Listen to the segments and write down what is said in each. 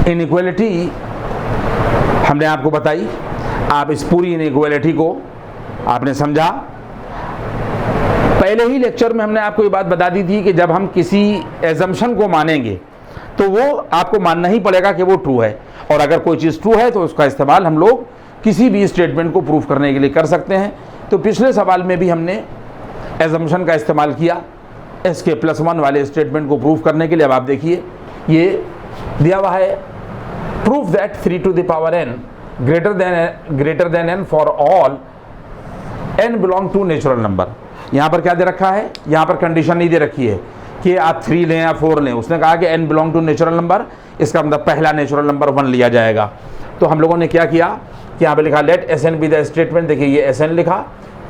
Inequality हमने आपको बताई, आप इस पूरी इनइक्वालिटी को आपने समझा। पहले ही लेक्चर में हमने आपको ये बात बता दी थी कि जब हम किसी एजम्पशन को मानेंगे तो वो आपको मानना ही पड़ेगा कि वो ट्रू है, और अगर कोई चीज़ ट्रू है तो उसका इस्तेमाल हम लोग किसी भी स्टेटमेंट को प्रूफ करने के लिए कर सकते हैं। तो पिछले सवाल में भी हमने एजम्पशन का इस्तेमाल किया SK+1 वाले स्टेटमेंट को प्रूफ करने के लिए। अब आप देखिए ये दिया हुआ है, proof that 3 to the power n greater than n for all n belong to natural number. यहाँ पर क्या दे रखा है, यहाँ पर कंडीशन नहीं दे रखी है कि आप 3 लें या 4 लें, उसने कहा कि n belong to natural number, इसका मतलब पहला नेचुरल नंबर 1 लिया जाएगा। तो हम लोगों ने क्या किया कि यहाँ पे लिखा let Sn be the statement, देखिए ये Sn लिखा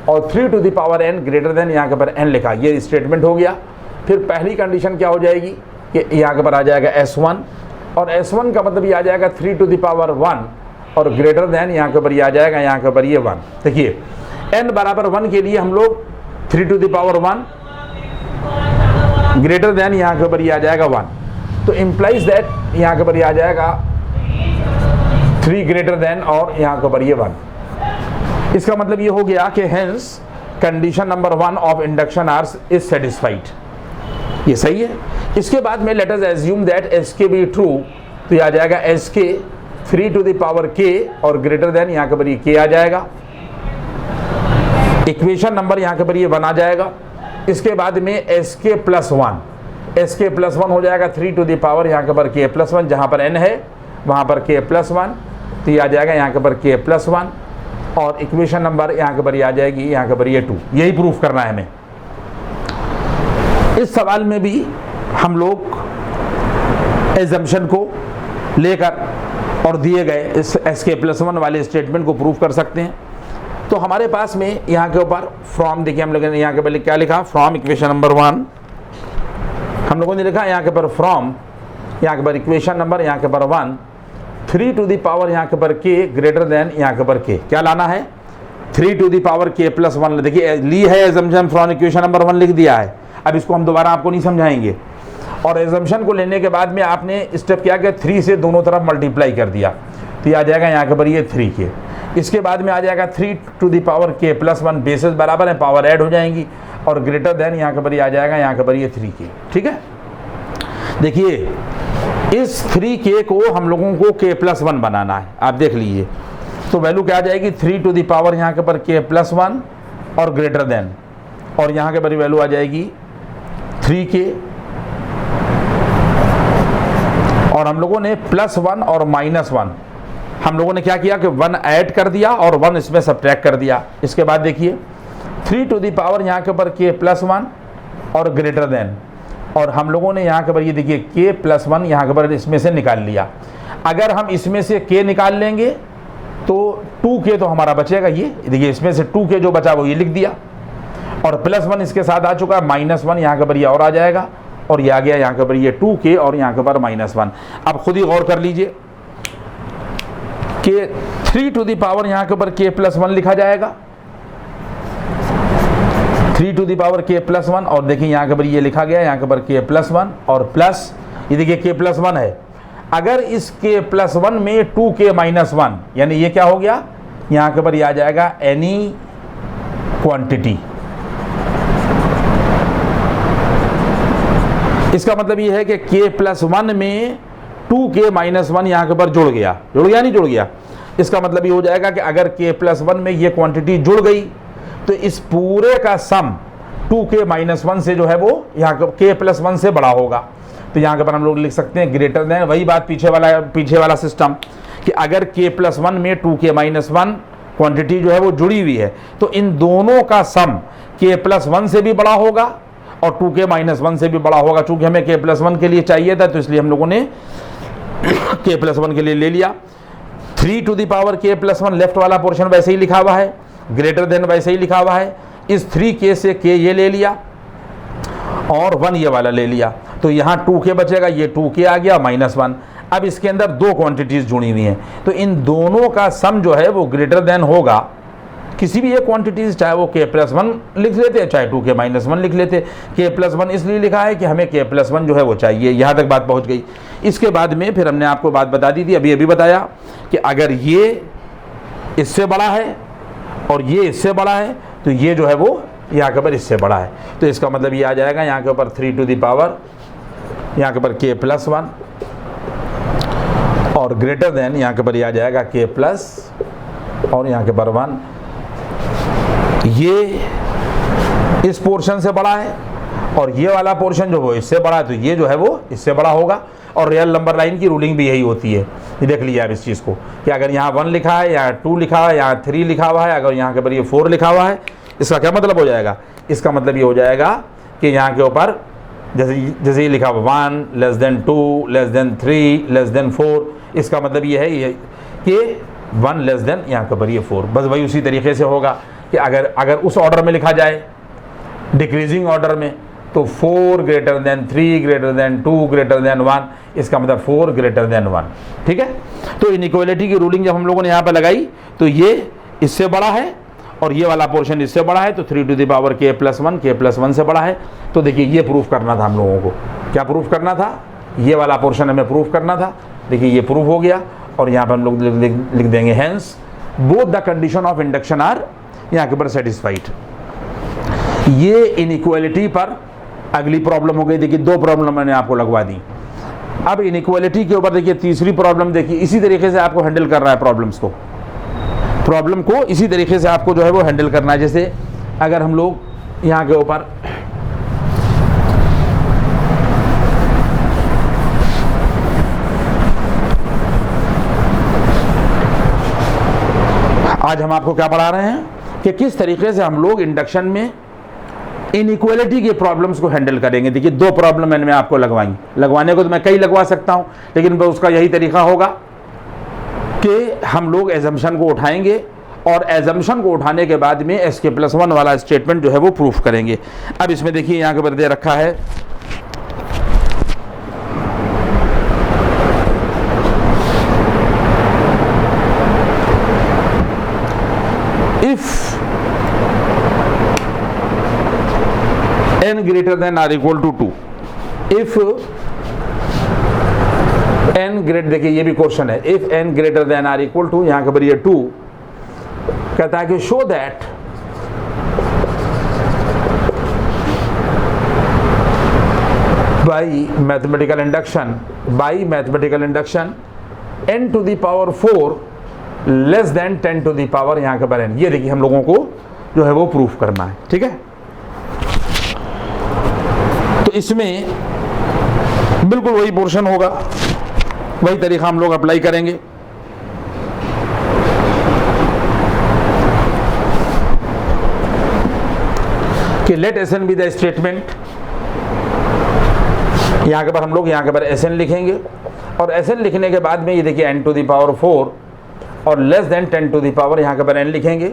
और 3 to the power n greater then यहाँ के पर n लिखा, ये स्टेटमेंट हो गया। फिर पहली कंडीशन क्या हो जाएगी कि यहाँ के पर आ जाएगा S1, और S1 का मतलब ये आ जाएगा 3 to the power 1 और ग्रेटर देन यहाँ के पर ये आ जाएगा, यहाँ के पर ये 1। देखिए n बराबर 1 के लिए हम लोग 3 to the power 1 greater than यहाँ के ऊपर ये आ जाएगा 1, तो इम्प्लाइज दैट यहाँ के ऊपर ये आ जाएगा 3 ग्रेटर देन और यहाँ के ऊपर ये 1। इसका मतलब ये हो गया कि hence condition number 1 of induction are is satisfied, ये सही है। इसके बाद में let us assume that SK be true, तो ये आ जाएगा SK 3 to the power k और ग्रेटर देन यहाँ के ऊपर ये k आ जाएगा। इक्वेशन नंबर यहाँ के ऊपर ये 1 आ जाएगा। इसके बाद में SK+1 हो जाएगा 3 to the power यहाँ के पर k+1, जहाँ पर n है वहाँ पर k+1, तो ये आ जाएगा यहाँ के पर k+1 और इक्वेशन नंबर यहाँ के पर ये आ जाएगी, यहाँ के पर ये 2। यही प्रूफ करना है हमें। इस सवाल में भी हम लोग एजम्पशन को लेकर और दिए गए इस SK+1 वाले स्टेटमेंट को प्रूफ कर सकते हैं। तो हमारे पास में यहाँ के ऊपर फ्रॉम, देखिए हम लोगों ने यहाँ के पहले क्या लिखा, फ्रॉम इक्वेशन नंबर 1 हम लोगों ने लिखा, यहाँ के पर फ्रॉम, यहाँ के पर इक्वेशन नंबर यहाँ के पर 1 3 to the power यहाँ के पर k ग्रेटर देन यहाँ के पर k, क्या लाना है 3 to the power k+1। देखिए ली है एजम्पशन, फ्रॉम इक्वेशन नंबर 1 लिख दिया है। अब इसको हम दोबारा आपको नहीं समझाएंगे, और एजम्पशन को लेने के बाद में आपने स्टेप क्या किया, 3 से दोनों तरफ मल्टीप्लाई कर दिया, तो ये आ जाएगा यहाँ के पर ये 3k। इसके बाद में आ जाएगा 3 to the power k+1, basis बराबर है, पावर ऐड हो जाएंगी, और ग्रेटर देन यहाँ के पर ये आ जाएगा, यहाँ के पर ये 3k। ठीक है, देखिए इस 3k को हम लोगों को k+1 बनाना है, आप देख लीजिए। तो वैल्यू क्या आ जाएगी 3 to the power यहाँ के पर k+1 और ग्रेटर देन, और यहाँ के पर वैल्यू आ जाएगी 3k, और हम लोगों ने +1 और -1 हम लोगों ने क्या किया कि 1 ऐड कर दिया और 1 इसमें सब्ट्रैक्ट कर दिया। इसके बाद देखिए 3 to the power यहाँ के ऊपर k+1 और ग्रेटर देन, और हम लोगों ने यहाँ के ऊपर ये देखिए k+1 यहाँ के ऊपर इसमें से निकाल लिया। अगर हम इसमें से k निकाल लेंगे तो 2k तो हमारा बचेगा, ये देखिए इसमें से 2k जो बचा वो ये लिख दिया, और +1 इसके साथ आ चुका है, -1 यहाँ के ऊपर ये और आ जाएगा, और ये आ गया यहाँ के ऊपर ये 2k और यहाँ के ऊपर -1। अब खुद ही गौर कर लीजिए कि 3 to the power यहाँ के ऊपर k+1 लिखा जाएगा, 3 to the power k+1, और देखिए यहाँ के ऊपर ये लिखा गया, यहाँ के ऊपर k+1 और प्लस, ये देखिए k+1 है। अगर इस k+1 में 2k -1 यानी ये क्या हो गया, यहाँ के ऊपर ये आ जाएगा एनी क्वांटिटी। इसका मतलब ये है कि k+1 में 2k -1 यहाँ के ऊपर जुड़ गया नहीं जुड़ गया। इसका मतलब ये हो जाएगा कि अगर k+1 में ये क्वांटिटी जुड़ गई तो इस पूरे का सम 2k -1 से जो है वो यहाँ k+1 से बड़ा होगा। तो यहाँ के ऊपर हम लोग लिख सकते हैं ग्रेटर देन, वही बात पीछे वाला सिस्टम कि अगर k+1 में 2k -1 क्वांटिटी जो है वो जुड़ी हुई है तो इन दोनों का सम k+1 से भी बड़ा होगा और 2k -1 से भी बड़ा होगा। चूंकि हमें k+1 के लिए चाहिए था तो इसलिए हम लोगों ने k+1 के लिए ले लिया। 3 to the power k+1 left वाला पोर्शन वैसे ही लिखा हुआ है, ग्रेटर देन वैसे ही लिखा हुआ है। इस 3k से k ये ले लिया और 1 ये वाला ले लिया, तो यहाँ 2k बचेगा, ये 2k आ गया -1। अब इसके अंदर दो क्वांटिटीज जुड़ी हुई हैं तो इन दोनों का सम जो है वो ग्रेटर देन होगा किसी भी एक क्वांटिटीज, चाहे वो k+1 लिख लेते चाहे 2k -1 लिख लेते। k+1 इसलिए लिखा है कि हमें k+1 जो है वो चाहिए। यहाँ तक बात पहुँच गई। इसके बाद में फिर हमने आपको बात बता दी थी, अभी बताया कि अगर ये इससे बड़ा है और ये इससे बड़ा है तो ये जो है वो यहाँ के ऊपर इससे बड़ा है, तो इसका मतलब ये आ जाएगा यहाँ के ऊपर 3 टू द पावर यहाँ के ऊपर k + 1 और ग्रेटर देन यहाँ के ऊपर ये आ जाएगा k प्लस और यहाँ के ऊपर 1। ये इस पोर्शन से बड़ा है और ये वाला पोर्शन जो वो इससे बड़ा है, तो ये जो है वो इससे बड़ा होगा। और रियल नंबर लाइन की रूलिंग भी यही होती है। ये देख लिया आप इस चीज़ को कि अगर यहाँ 1 लिखा है, यहाँ 2 लिखा हुआ है, यहाँ 3 लिखा हुआ है, अगर यहाँ के ऊपर ये 4 लिखा हुआ है, इसका क्या मतलब हो जाएगा? इसका मतलब ये हो जाएगा कि यहाँ के ऊपर जैसे ये लिखा हुआ 1 < 2 < 3 < 4, इसका मतलब ये है कि 1 < यहाँ के ऊपर ये 4। बस वही उसी तरीके से होगा कि अगर उस ऑर्डर में लिखा जाए डिक्रीजिंग ऑर्डर में, तो 4 < 3 < 2 < 1, इसका मतलब 4 < 1। ठीक है, तो इनइक्वालिटी की रूलिंग जब हम लोगों ने यहाँ पर लगाई तो ये इससे बड़ा है और ये वाला पोर्शन इससे बड़ा है, तो 3 to the power k + 1, k + 1 से बड़ा है। तो देखिए ये प्रूफ करना था हम लोगों को। क्या प्रूफ करना था? ये वाला पोर्शन हमें प्रूफ करना था। देखिए ये प्रूफ हो गया और यहाँ पर हम लोग लिख देंगे hence both the condition of induction are यहाँ के ऊपर सेटिस्फाइड। ये इनइक्वालिटी पर अगली प्रॉब्लम हो गई। देखिए 2 प्रॉब्लम मैंने आपको लगवा दी। अब इनइक्वालिटी के ऊपर देखिए तीसरी प्रॉब्लम, देखिए इसी तरीके से आपको हैंडल कर रहा है प्रॉब्लम को इसी तरीके से आपको जो है वो हैंडल करना है। जैसे अगर हम लोग यहाँ के ऊपर आज हम आपको क्या पढ़ा रहे हैं कि किस तरीके से हम लोग इंडक्शन में इनइक्वालिटी के प्रॉब्लम्स को हैंडल करेंगे। देखिए 2 प्रॉब्लम मैंने आपको लगवाने को तो मैं कई लगवा सकता हूं, लेकिन उसका यही तरीका होगा कि हम लोग एजम्पशन को उठाएंगे और एजम्पशन को उठाने के बाद में SK + 1 वाला स्टेटमेंट जो है वो प्रूफ करेंगे। अब इसमें देखिए यहाँ के ऊपर दे रखा है if n greater than or equal to 2, if n great, देखिए ये भी क्वेश्चन है, if n greater than or equal to यहाँ के ऊपर ये 2 कहता है कि show that by mathematical induction n to the power 4 less than 10 to the power यहाँ के ऊपर n। ये देखिए हम लोगों को जो है वो प्रूफ करना है। ठीक है, तो इसमें बिल्कुल वही पोर्शन होगा, वही तरीका हम लोग अप्लाई करेंगे। कि let Sn be the statement, यहाँ के पर हम लोग यहाँ के पर Sn लिखेंगे और Sn लिखने के बाद में ये देखिए n टू द पावर 4 और less than 10 to the power यहाँ के पर n लिखेंगे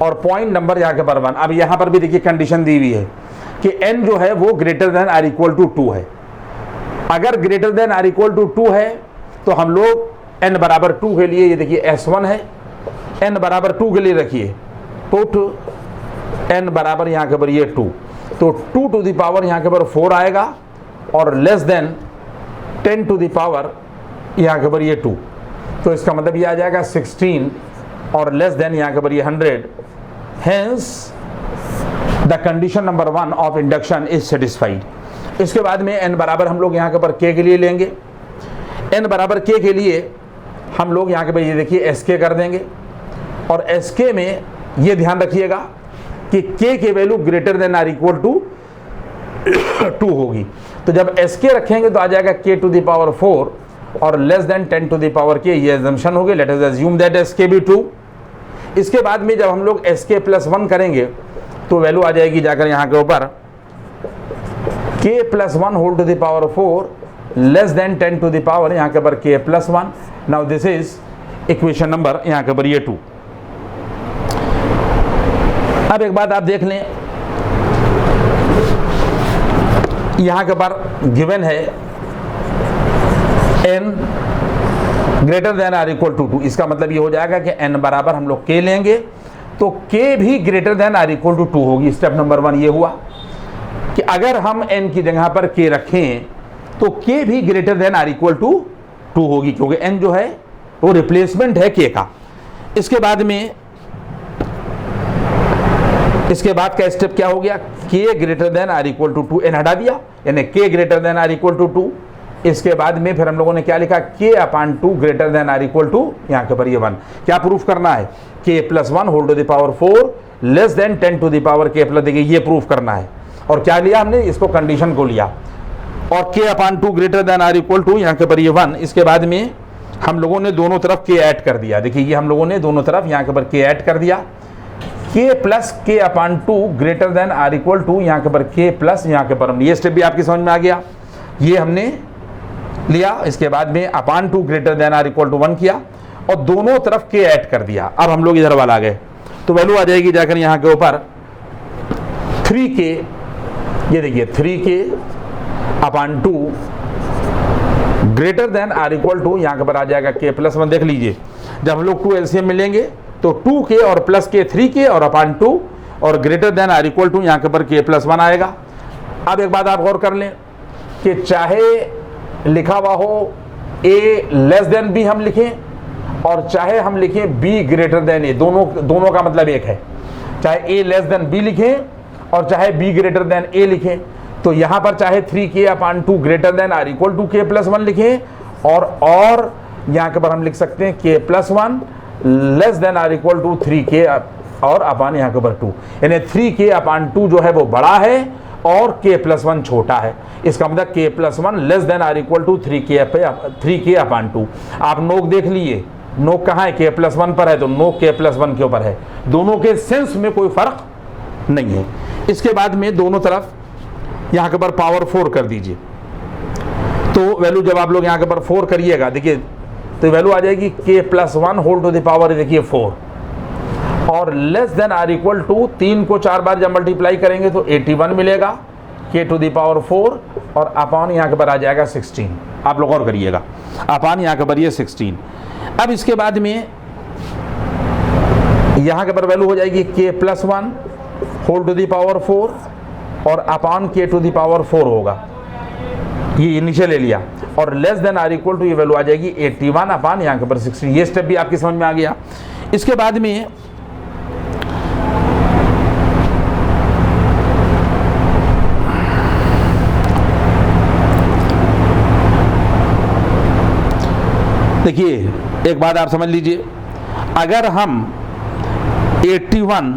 और पॉइंट नंबर यहाँ के पर 1। अब यहाँ पर भी देखिए कंडीशन दी हुई है कि n जो है वो greater than or equal to 2 है। अगर greater than or equal to 2 है तो हम लोग n बराबर 2 के लिए, ये देखिए S1 है, n बराबर 2 के लिए रखिए, पुट n बराबर यहाँ के ऊपर ये 2, तो 2 टू द पावर यहाँ के ऊपर 4 आएगा और less than 10 to the power यहाँ के ऊपर ये 2, तो इसका मतलब ये आ जाएगा 16 और लेस देन यहाँ के ऊपर ये 100। Hence the condition number 1 of induction is satisfied. इसके बाद में n बराबर हम लोग यहाँ के ऊपर k के लिए लेंगे। n बराबर k के लिए हम लोग यहाँ के ऊपर ये देखिए SK कर देंगे और SK में ये ध्यान रखिएगा कि k के value greater than or equal to 2 होगी। तो जब SK रखेंगे तो आ जाएगा k टू द पावर 4 और less than 10 to the power k, ये एजम्पशन हो गई। Let us assume that SK भी 2। इसके बाद में जब हम लोग SK + 1 करेंगे तो वैल्यू आ जाएगी जाकर यहाँ के ऊपर k + 1 whole to the power 4 less than 10 to the power यहाँ के ऊपर k + 1। Now this is equation number यहाँ के ऊपर ये 2। अब एक बात आप देख लें, यहाँ के ऊपर गिवन है n greater than or equal to 2। इसका मतलब ये हो जाएगा कि n बराबर हम लोग k लेंगे तो k भी greater than or equal to 2 होगी। स्टेप नंबर 1 ये हुआ कि अगर हम n की जगह पर k रखें तो k भी greater than or equal to 2 होगी, क्योंकि n जो है वो रिप्लेसमेंट है k का। इसके बाद में इसके बाद का स्टेप क्या हो गया, k greater than or equal to 2, n हटा दिया, यानी k greater than or equal to 2। इसके बाद में फिर हम लोगों ने क्या लिखा, k upon 2 greater than or equal to, यहाँ के पर ये 1। क्या प्रूफ करना है, k plus 1 whole to the power 4 less than 10 to the power k plus, देखिए ये प्रूफ करना है। और क्या लिया हमने, इसको कंडीशन को लिया, और k upon 2 greater than or equal to, यहाँ के पर ये 1। इसके बाद में हम लोगों ने दोनों तरफ k ऐड कर दिया, देखिए ये हम लोगों ने दोनों तरफ यहाँ के पर k ऐड कर दिया, k plus k upon 2 greater than or equal to, यहाँ के पर k प्लस, यहाँ के पर ये स्टेप भी आपकी समझ में आ गया, ये हमने लिया। इसके बाद में upon 2 greater than or equal to 1 किया और दोनों तरफ k ऐड कर दिया। अब हम लोग इधर वाला आ गए, तो वैल्यू आ जाएगी जाकर यहाँ के ऊपर 3k, ये देखिए 3k upon 2 greater than or equal to, यहाँ के पर आ जाएगा k प्लस 1। देख लीजिए जब हम लोग 2 एलसीएम मिलेंगे तो 2k और प्लस k 3k और अपान 2 और greater than or equal to, यहाँ के पर k प्लस 1 आएगा। अब एक बात आप गौर कर लें कि चाहे लिखा हुआ हो a लेस देन b हम लिखें और चाहे हम लिखें b ग्रेटर देन a, दोनों का मतलब एक है। चाहे a लेस देन b लिखें और चाहे b ग्रेटर देन a लिखें, तो यहाँ पर चाहे 3k upon 2 greater than or equal to k plus 1 लिखें और यहाँ के पर हम लिख सकते हैं k plus 1 less than or equal to 3k और अपान यहाँ के पर 2, यानी 3k अपान 2 जो है वो बड़ा है और k प्लस 1 छोटा है। इसका मतलब k plus 1 less than or equal to 3k upon 2। आप नोक देख लिए, नोक कहाँ है, k प्लस 1 पर है, तो नोक k प्लस 1 के ऊपर है, दोनों के सेंस में कोई फर्क नहीं है। इसके बाद में दोनों तरफ यहाँ के पर पावर 4 कर दीजिए, तो वैल्यू जब आप लोग यहाँ के पर 4 करिएगा, देखिए तो वैल्यू आ जाएगी k plus 1 whole to the power, देखिए 4 और less than or equal to, 3 को 4 बार जब मल्टीप्लाई करेंगे तो 81 मिलेगा k टू द पावर 4 और अपान यहाँ के पर आ जाएगा 16। आप लोग और करिएगा, अपान यहाँ के पर ये 16। अब इसके बाद में यहाँ के पर वैल्यू हो जाएगी k plus 1 whole to the power 4 और upon k to the power 4 होगा, ये नीचे ले लिया, और less than or equal to ये वैल्यू आ जाएगी 81 अपान यहाँ के पर 16। ये स्टेप भी आपकी समझ में आ गया। इसके बाद में देखिए एक बात आप समझ लीजिए, अगर हम 81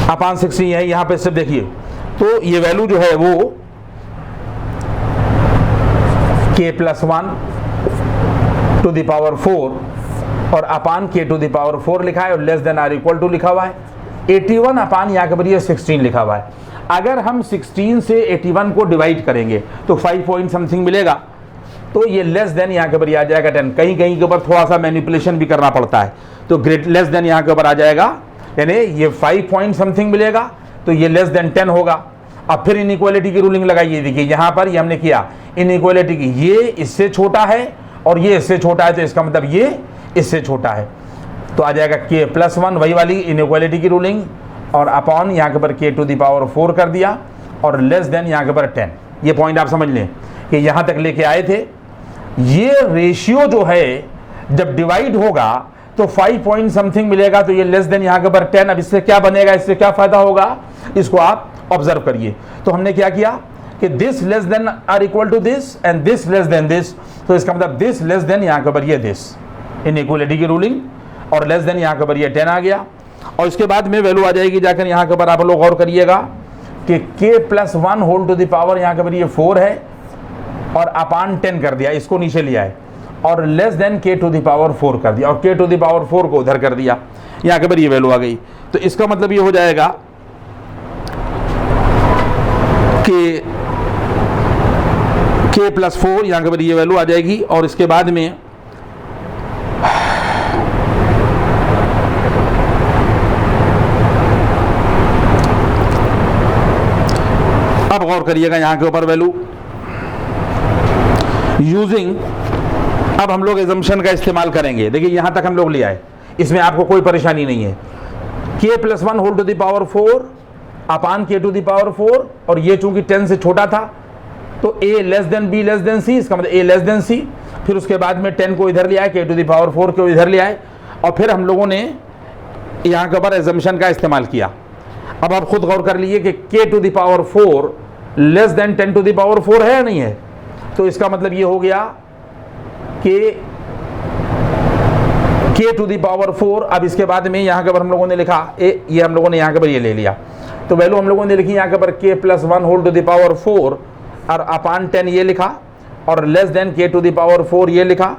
अपान 16 है यहाँ पे सिर्फ देखिए, तो ये वैल्यू जो है वो k plus 1 to the power 4 और upon k to the power 4 लिखा है और less than or equal to लिखा हुआ है, 81 अपान यहाँ के पर ये 16 लिखा हुआ है। अगर हम 16 से 81 को डिवाइड करेंगे तो 5 पॉइंट समथिंग मिलेगा, तो ये लेस देन यहाँ के ऊपर आ जाएगा 10। कहीं कहीं के ऊपर थोड़ा सा मैनिपुलेशन भी करना पड़ता है, तो ग्रेट लेस देन यहाँ के ऊपर आ जाएगा, यानी ये 5 पॉइंट समथिंग मिलेगा, तो ये लेस देन 10 होगा। अब फिर इनइक्वालिटी की रूलिंग लगाइए, देखिए यहाँ पर ये हमने किया इनइक्वालिटी की, ये इससे छोटा है और ये इससे छोटा है, तो इसका मतलब ये इससे छोटा है, तो आ जाएगा k प्लस 1, वही वाली इनइक्वालिटी की रूलिंग, और अपॉन यहाँ के पर k टू द पावर 4 कर दिया और लेस देन यहाँ के पर 10। ये पॉइंट आप समझ लें कि यहाँ तक लेके आए थे। ये रेशियो जो है जब डिवाइड होगा तो 5 पॉइंट समथिंग मिलेगा, तो ये लेस देन यहाँ के पर 10। अब इससे क्या बनेगा, इससे क्या फायदा होगा, इसको आप ऑब्जर्व करिए। तो हमने क्या किया कि this less than or equal to this and this less than this, तो इसका मतलब दिस लेस देन यहाँ के पर ये दिस, इनइक्वालिटी की रूलिंग, और लेस देन यहाँ के पर ये 10 आ गया। और इसके बाद में वैल्यू आ जाएगी जाकर यहाँ के पर, आप लोग गौर करिएगा कि k plus 1 whole to the power यहाँ के पर ये 4 है और अपान 10 कर दिया, इसको नीचे लिया है, और less than k to the power 4 कर दिया और k टू द पावर 4 को उधर कर दिया, यहाँ के पर ये वैल्यू आ गई। तो इसका मतलब ये हो जाएगा कि k प्लस 4 यहाँ के पर ये वैल्यू आ जाएगी। और इसके बाद में अब गौर करिएगा यहाँ के ऊपर वैल्यू यूजिंग, अब हम लोग एजम्पशन का इस्तेमाल करेंगे। देखिए यहाँ तक हम लोग ले आए, इसमें आपको कोई परेशानी नहीं है। k plus 1 whole to the power 4 upon k to the power 4, और ये चूंकि 10 से छोटा था तो a less than b less than c, इसका मतलब a लेस देन c। फिर उसके बाद में 10 को इधर ले आए, k टू द पावर 4 को इधर ले आए, और फिर हम लोगों ने यहाँ के ऊपर एजम्पशन का इस्तेमाल किया। अब आप खुद गौर कर लीजिए कि k to the power 4 less than 10 to the power 4 है या नहीं है। तो इसका मतलब ये हो गया कि k टू द पावर 4, अब इसके बाद में यहाँ के ऊपर हम लोगों ने लिखा ये हम लोगों ने यहाँ के ऊपर ये ले लिया, तो वैल्यू हम लोगों ने लिखी यहाँ के ऊपर k plus 1 whole to the power 4 और अपान 10 ये लिखा, और less than k to the power 4 ये लिखा,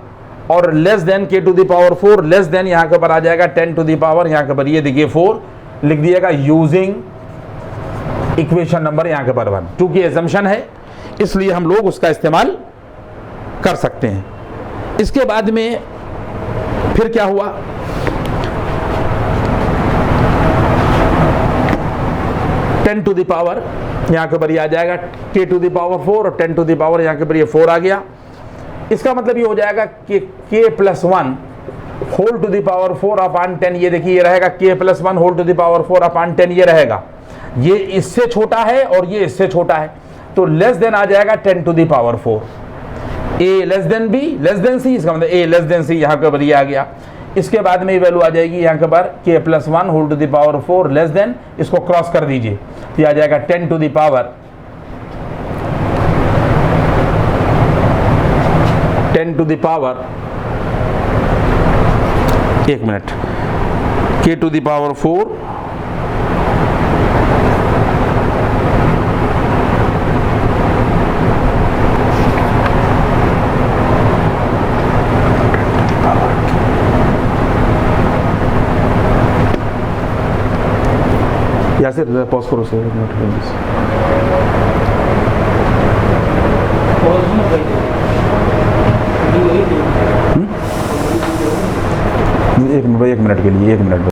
और less than k to the power 4 less than यहाँ के ऊपर आ जाएगा 10 टू द पावर, यहाँ के ऊपर ये देखिए 4 लिख दिएगा यूजिंग इक्वेशन नंबर यहाँ के ऊपर 1। क्योंकि एजम्पशन है इसलिए हम लोग उसका इस्तेमाल कर सकते हैं। इसके बाद में फिर क्या हुआ, टेन टू द पावर यहाँ के ऊपर ये आ जाएगा k टू द पावर 4 और 10 टू द पावर यहाँ के ऊपर ये 4 आ गया। इसका मतलब ये हो जाएगा कि k plus 1 whole to the power 4 upon 10, ये देखिए ये रहेगा k plus 1 whole to the power 4 upon 10 ये रहेगा, ये इससे छोटा है और ये इससे छोटा है, तो लेस देन आ जाएगा 10 to the power 4। a less than b less than c, इसका मतलब a लेस देन c यहाँ के ऊपर ये आ गया। इसके बाद में वैल्यू आ जाएगी यहाँ के ऊपर k plus 1 whole to the power 4 less than, इसको क्रॉस कर दीजिए तो आ जाएगा 10 to the power 10 to the power, एक minute, k to the power 4 या से पॉज करो सर, एक मिनट एक मिनट के लिए, एक मिनट।